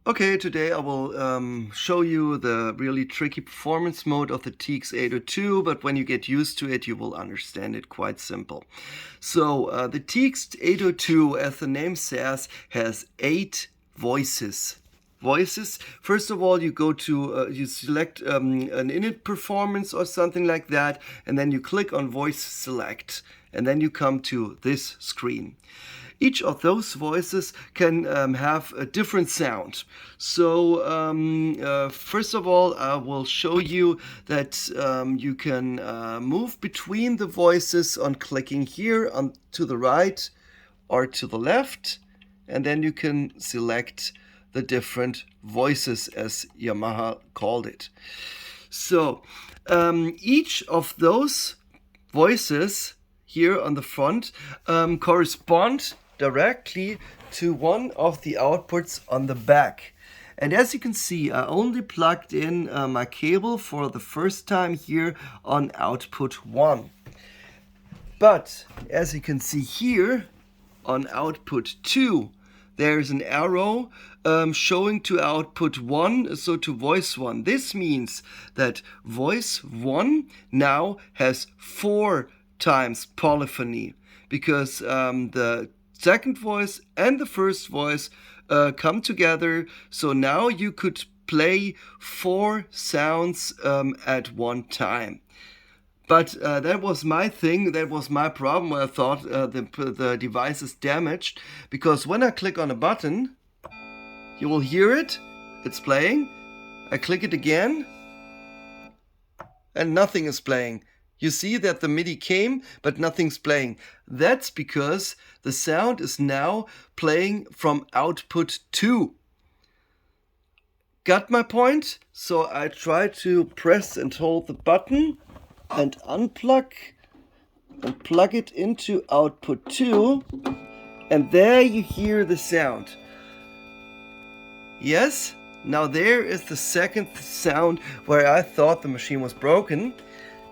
Okay, today I will show you the really tricky performance mode of the TX802, but when you get used to it, you will understand it quite simple. So the TX802, as the name says, has 8 voices. First of all, you go to, you select an init performance or something like that, and then you click on voice select, and then you come to this screen. Each of those voices can have a different sound. So first of all, I will show you that you can move between the voices on clicking here on to the right or to the left, and then you can select the different voices as Yamaha called it. So each of those voices here on the front correspond directly to one of the outputs on the back. And as you can see, I only plugged in my cable for the first time here on output 1. But as you can see here on output 2, there's an arrow showing to output 1, so to voice 1. This means that voice 1 now has 4 times polyphony, because the second voice and the first voice come together. So now you could play 4 sounds at one time. But that was my thing, that was my problem. I thought the device is damaged, because when I click on a button, you will hear it, it's playing. I click it again, and nothing is playing. You see that the MIDI came, but nothing's playing. That's because the sound is now playing from output 2. Got my point? So I try to press and hold the button and unplug and plug it into output 2, and there you hear the sound. Yes, now there is the second sound where I thought the machine was broken.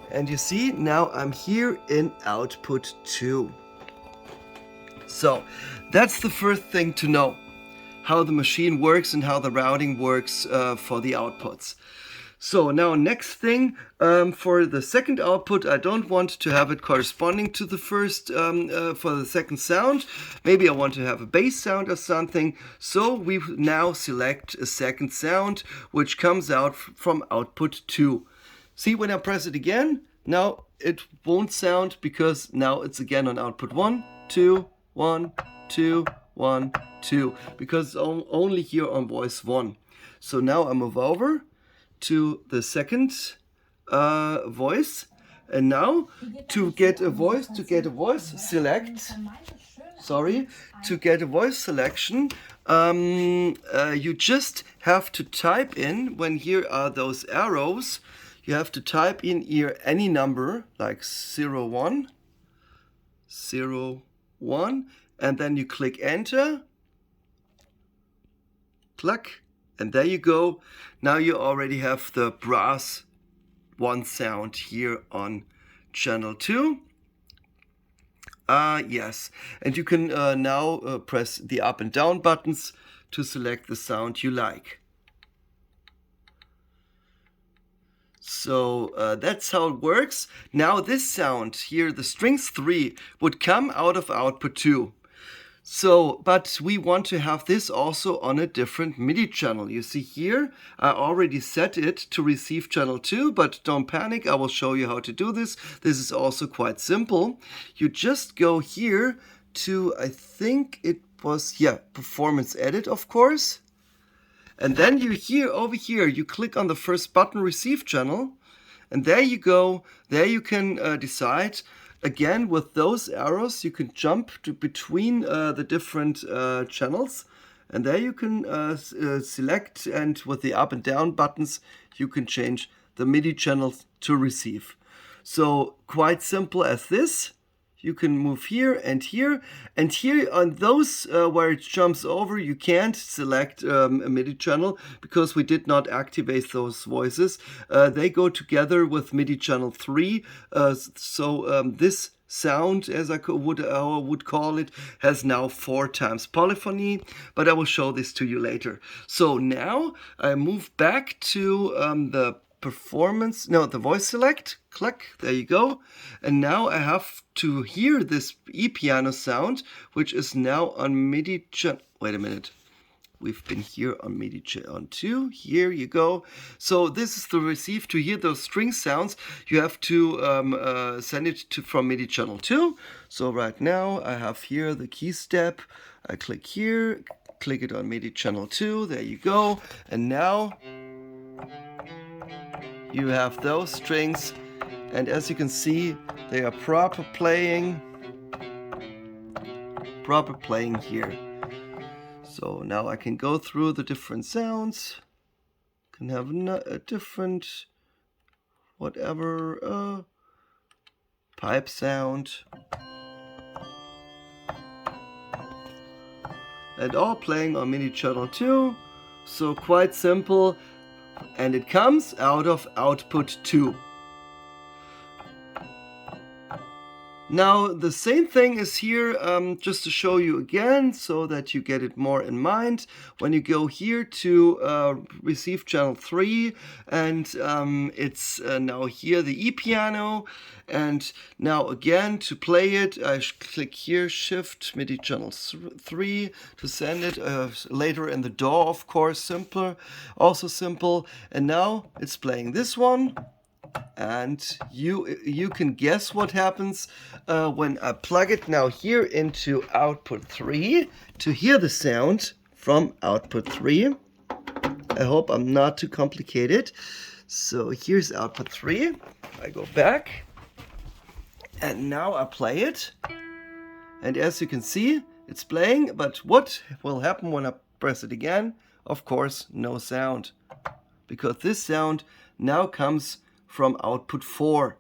And you see, now I'm here in output 2. So that's the first thing to know, how the machine works and how the routing works for the outputs. So now next thing, for the second output, I don't want to have it corresponding to the first for the second sound. Maybe I want to have a bass sound or something. So we now select a second sound, which comes out from output 2. See, when I press it again, now it won't sound, because now it's again on output 1, 2, 1, 2, 1, 2, because it's only here on voice 1. So now I move over to the second voice, and now to get a voice select, to get a voice selection, you just have to type in, when here are those arrows, you have to type in here any number, like 01, 01, and then you click enter, click, and there you go. Now you already have the brass 1 sound here on channel 2. Yes, and you can now press the up and down buttons to select the sound you like. So that's how it works. Now this sound here, the strings 3, would come out of output 2. So, but we want to have this also on a different MIDI channel. You see here, I already set it to receive channel 2, but don't panic, I will show you how to do this. This is also quite simple. You just go here to, I think it was, Performance Edit, of course. And then you here, over here, you click on the first button, Receive Channel, and there you go. There you can decide. Again, with those arrows, you can jump to between the different channels, and there you can select, and with the up and down buttons, you can change the MIDI channels to receive. So quite simple as this. you can move here, and here on those where it jumps over, you can't select a MIDI channel because we did not activate those voices. They go together with MIDI channel 3, so this sound, as I would call it, has now 4 times polyphony, but I will show this to you later. So now I move back to the voice select, click, there you go. And now I have to hear this E-piano sound, which is now on MIDI channel. Wait a minute. We've been here on MIDI channel 2. Here you go. So this is the receive. To hear those string sounds, you have to send it from MIDI channel 2. So right now I have here the key step. I click here, click it on MIDI channel 2. There you go. And now you have those strings, and as you can see, they are proper playing here. So now I can go through the different sounds, can have a different whatever pipe sound, and all playing on MIDI channel 2. So quite simple. And it comes out of output 2. Now the same thing is here, just to show you again so that you get it more in mind. When you go here to receive channel 3, and it's now here the E-piano, and now again to play it I click here Shift MIDI channel 3 to send it later in the DAW, of course, also simple. And now it's playing this one. And you can guess what happens when I plug it now here into output 3 to hear the sound from output 3. I hope I'm not too complicated. So here's output 3. I go back, and now I play it. And as you can see, it's playing, but what will happen when I press it again? Of course, no sound, because this sound now comes from output 4.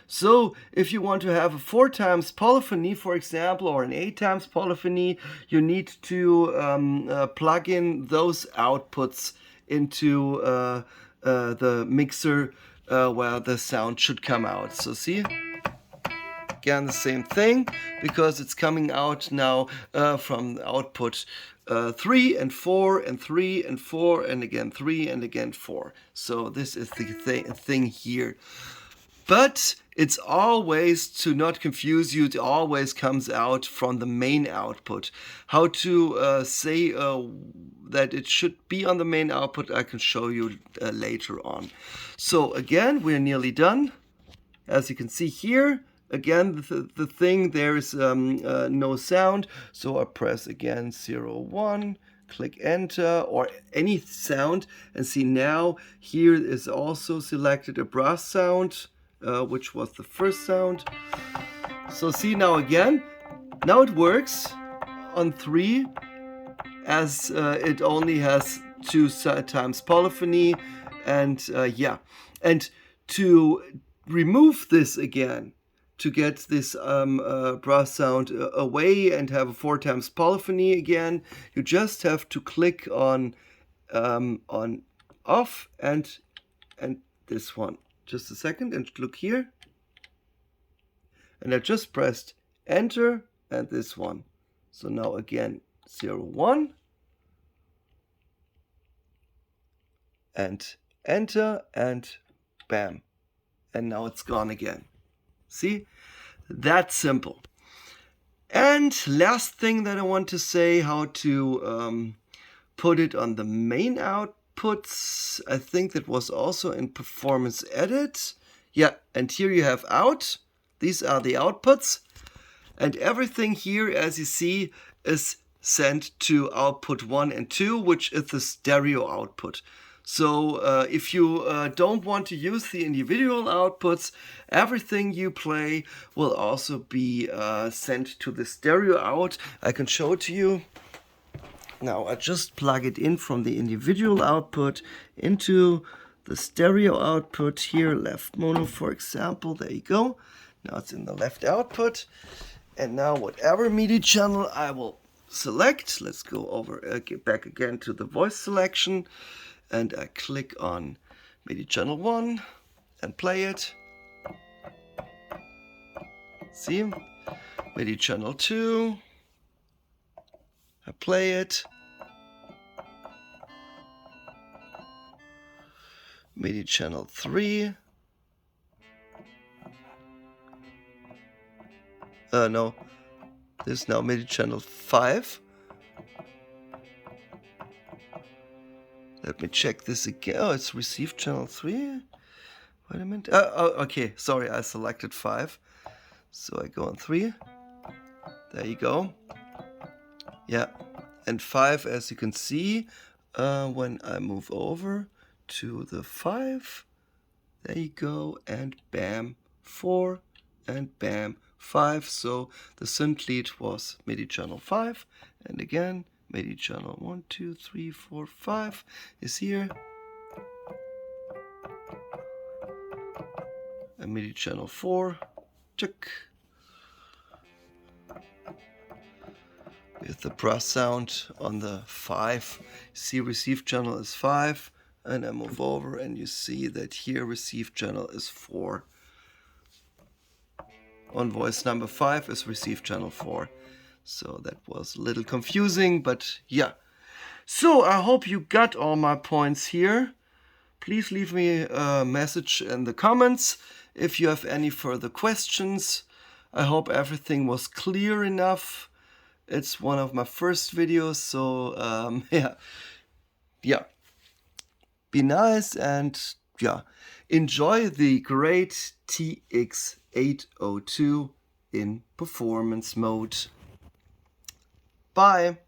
So if you want to have a 4 times polyphony, for example, or an 8 times polyphony, you need to plug in those outputs into the mixer where the sound should come out. So see, again the same thing, because it's coming out now from output 3 and 4 and 3 and 4 and again 3 and again 4. So this is the thing here. But it's always, to not confuse you, it always comes out from the main output. How to say that it should be on the main output, I can show you later on. So again, we're nearly done. As you can see here, again, the thing, there is no sound, so I press again 0, 1, click enter, or any sound, and see now here is also selected a brass sound, which was the first sound. So see now again, now it works on 3, as it only has 2 times polyphony, and yeah. And to remove this again, to get this brass sound away and have a 4 times polyphony again, you just have to click on off and this one. Just a second, and look here. And I just pressed enter and this one. So now again 0, 1 and enter and bam. And now it's gone again. See? That's simple. And last thing that I want to say, how to put it on the main outputs. I think that was also in Performance Edit. Yeah, and here you have out. These are the outputs. And everything here, as you see, is sent to output 1 and 2, which is the stereo output. So if you don't want to use the individual outputs, everything you play will also be sent to the stereo out. I can show it to you. Now I just plug it in from the individual output into the stereo output here, left mono for example. There you go. Now it's in the left output. And now whatever MIDI channel I will select, let's go over back again to the voice selection, and I click on MIDI channel 1 and play it. See? MIDI channel 2, I play it. MIDI channel 3. No, this is now MIDI channel 5. Let me check this again. Oh, it's received channel 3. Wait a minute. Oh, okay, sorry, I selected 5. So I go on 3. There you go. Yeah, and 5, as you can see, when I move over to the 5, there you go, and bam, 4, and bam, 5. So the synth lead was MIDI channel 5, and again, MIDI channel 1, 2, 3, 4, 5 is here. And MIDI channel 4, check. With the brass sound on the 5. See, receive channel is 5, and I move over and you see that here receive channel is 4. On voice number 5 is receive channel 4. So that was a little confusing, but yeah. So I hope you got all my points here. Please leave me a message in the comments if you have any further questions. I hope everything was clear enough. It's one of my first videos, so yeah. Be nice and yeah, enjoy the great TX802 in performance mode. Bye.